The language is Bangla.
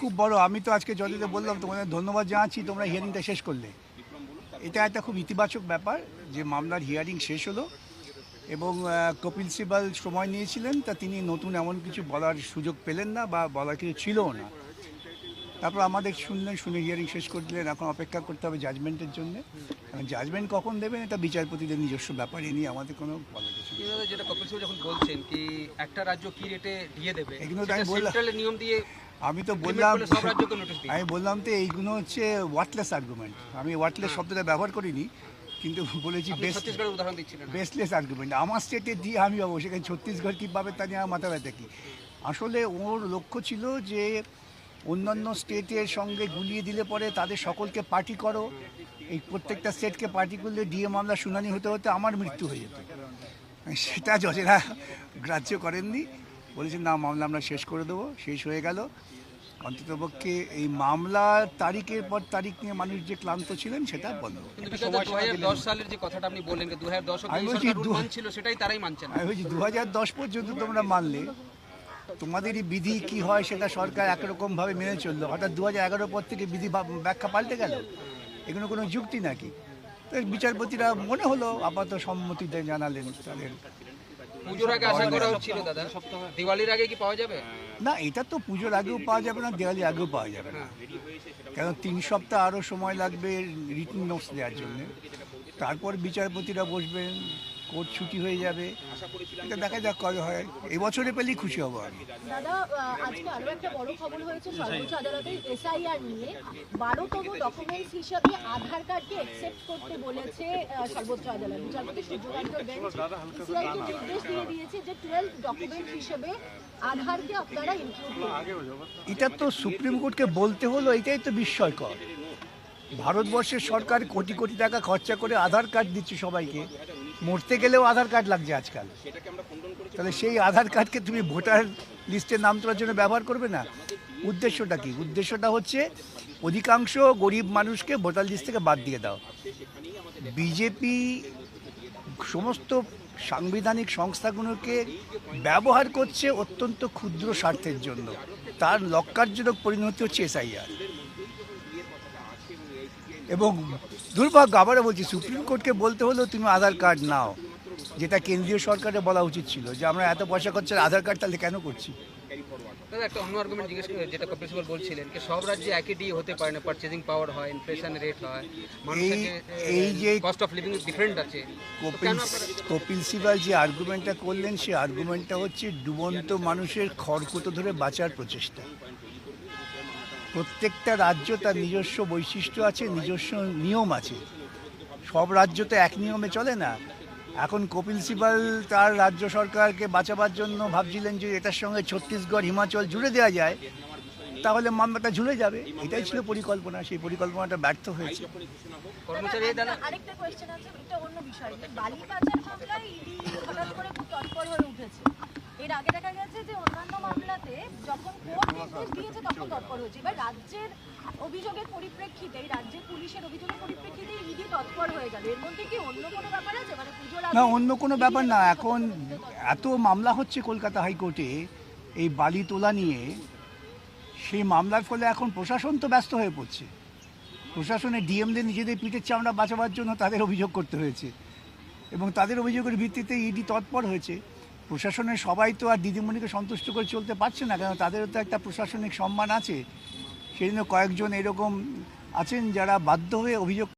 খুব বড়। আমি তো আজকে যদিতে বললাম তোমাদের ধন্যবাদ জানাচ্ছি, তোমরা হিয়ারিংটা শেষ করলে। এটা একটা খুব ইতিবাচক ব্যাপার যে মামলার হিয়ারিং শেষ হলো এবং কপিল সিবাল সময় নিয়েছিলেন, তা তিনি নতুন এমন কিছু বলার সুযোগ পেলেন না বা বলার কিছু ছিলও না। তারপর আমাদের শুনলেন, শুনে হিয়ারিং শেষ করে দিলেন। এখন অপেক্ষা করতে হবে জাজমেন্টের জন্য। জাজমেন্ট কখন দেবেন এটা বিচারপতিদের নিজস্ব ব্যাপার, এ নিয়ে আমাদের কোনো বলার কিছু নেই। যেটা কপিল সিবাল যখন বলছেন কি একটা রাজ্য কি রেটে দিয়ে দেবে, এগুলো তো আমি বললাম, নিয়ম দিয়ে আমি তো বললাম, সব রাজ্যকে নোটিশ দিই। আমি বললাম তো এইগুলো হচ্ছে ওয়ার্থলেস আর্গুমেন্ট। আমি ওয়ার্থলেস শব্দটা ব্যবহার করিনি, কিন্তু বলেছি ছত্তিশগড়ের উদাহরণ দিচ্ছিলেন। Baseless argument. আমার স্টেটে দিয়ে আমি পাবো, সেখানে ছত্তিশগড় কী পাবে তা নিয়ে আমার মাথা ব্যথা কী। আসলে ওর লক্ষ্য ছিল যে অন্যান্য স্টেটের সঙ্গে গুলিয়ে দিলে পরে তাদের সকলকে পার্টি করো, এই প্রত্যেকটা স্টেটকে পার্টি করলে ডিএ মামলা শুনানি হতে হতে আমার মৃত্যু হয়ে যেত। সেটা জজেরা গ্রাহ্য করেননি, বলেছেন না মামলা আমরা শেষ করে দেবো। শেষ হয়ে গেল। অন্ততপক্ষে এই মামলার তারিখের পর তারিখ নিয়ে মানুষ যে ক্লান্ত ছিলেন সেটা বন্ধ। 2010 সালের যে কথাটা আপনি বললেন, 2010 ছিল সেটাই তারাই মানছেন। আমি বলছি 2010 পর্যন্ত তোমরা মানলে, তোমাদেরই বিধি কি হয় সেটা সরকার একরকমভাবে মেনে চললো। হঠাৎ 2011 পর থেকে বিধি ব্যাখ্যা পাল্টে গেল, এগুলো কোনো যুক্তি নাকি? তো বিচারপতিরা মনে হলো আপাতত সম্মতিতে জানালেন তাদের। পুজোর আগে আশা করা হচ্ছিল দাদা, দিওয়ালির আগে কি পাওয়া যাবে? না, এটা তো পুজোর আগেও পাওয়া যাবে না, দিওয়ালি আগেও পাওয়া যাবে না। কেন 3 সপ্তাহ আরও সময় লাগবে রিটেন নোটস দেওয়ার জন্য। তারপর বিচারপতিরা বসবেন, কোর্ট ছুটি হয়ে যাবে। এটা দেখা যাক কবে হয়। এবছরে পেলেই খুশি হব আমি। দাদা, আজকে আরো একটা বড় খবর হয়েছে সর্বোচ্চ আদালতের এসআইআর নিয়ে। 12তম ডকুমেন্টস হিসেবে আধার কার্ডকে অ্যাকসেপ্ট করতে বলেছে সর্বোচ্চ আদালত। বিচারপতি সূর্যকান্ত বেঞ্চ সিআইকে নির্দেশ দিয়ে দিয়েছে যে 12th ডকুমেন্ট হিসেবে আধারকে আপনারা ইনক্লুড করুন। এটা তো সুপ্রিম কোর্টকে বলতে হলো, এটাই তো বিস্ময়কর। ভারতবর্ষের সরকার কোটি কোটি টাকা খরচা করে আধার কার্ড দিচ্ছে সবাইকে, মরতে গেলেও আধার কার্ড লাগছে আজকাল। তাহলে সেই আধার কার্ডকে তুমি ভোটার লিস্টে নাম তোলার জন্য ব্যবহার করবে না? উদ্দেশ্যটা কি? উদ্দেশ্যটা হচ্ছে অধিকাংশ গরিব মানুষকে ভোটার লিস্ট থেকে বাদ দিয়ে দাও। বিজেপি সমস্ত সাংবিধানিক সংস্থাগুলোকে ব্যবহার করছে অত্যন্ত ক্ষুদ্র স্বার্থের জন্য। তার লক্ষ্যার্জনক পরিণতি হচ্ছে এসআইআর। এবং দুর্ভাগ্য, আবারও বলছি, সুপ্রিম কোর্টকে বলতে হলো তুমি আধার কার্ড নাও, যেটা কেন্দ্রীয় সরকারের বলা উচিত ছিল যে আমরা এত পয়সা খরচা আধার কার্ড তাহলে কেন করছি। দাদা, একটা অন্য আর্গুমেন্ট জিজ্ঞেস করে, যেটা কপিল সিবাল বলছিলেন যে সব রাজ্যে একই ডি হতে পারে না, পারচেজিং পাওয়ার হয়, ইনফ্লেশন রেট হয়, এই যে কস্ট অফ লিভিং ডিফারেন্ট আছে। কপিল সিবাল যে আর্গুমেন্টটা করলেন, সেই আর্গুমেন্টটা হচ্ছে ডুবন্ত মানুষের খড়কুটো ধরে বাঁচার প্রচেষ্টা। প্রত্যেকটা রাজ্য তার নিজস্ব বৈশিষ্ট্য আছে, নিজস্ব নিয়ম আছে। সব রাজ্য তো এক নিয়মে চলে না। এখন কপিল সিবাল তার রাজ্য সরকারকে বাঁচাবার জন্য ভাবছিলেন যে এটার সঙ্গে ছত্তিশগড়, হিমাচল জুড়ে দেওয়া যায়, তাহলে মামলাটা ঝুলে যাবে। এটাই ছিল পরিকল্পনা, সেই পরিকল্পনাটা ব্যর্থ হয়েছে। আরেকটা কোয়েশ্চেন আছে, এটা অন্য বিষয়। বালি পাচার মামলায় ইডি হঠাৎ করে খুব তৎপর হয়ে উঠেছে। এর আগে দেখা গেছে যে অন্যান্য মামলাতে যখন কোর্ট নির্দেশ দিয়েছে তখন তৎপর হয়েছে। এবার রাজ্যের অভিযোগের পরিপ্রেক্ষিতে, রাজ্যের পুলিশের অভিযোগের পরিপ্রেক্ষিতে ইডি তৎপর হয়ে গেল। এর মধ্যে কি অন্য কোনো ব্যাপার আছে? মানে পুজোর আগে? না, অন্য কোনো ব্যাপার না। এখন এত মামলা হচ্ছে কলকাতা হাইকোর্টে এই বালি তোলা নিয়ে, সেই মামলার ফলে এখন প্রশাসন তো ব্যস্ত হয়ে পড়ছে। প্রশাসনের ডিএমদের নিজেদের পিঠের চামড়া বাঁচাবার জন্য তাদের অভিযোগ করতে হয়েছে, এবং তাদের অভিযোগের ভিত্তিতে ইডি তৎপর হয়েছে। প্রশাসনের সবাই তো আর দিদিমণিকে সন্তুষ্ট করে চলতে পারছে না, কারণ তাদেরও তো একটা প্রশাসনিক সম্মান আছে। সেই জন্য কয়েকজন এরকম আছেন যারা বাধ্য হয়ে অভিযোগ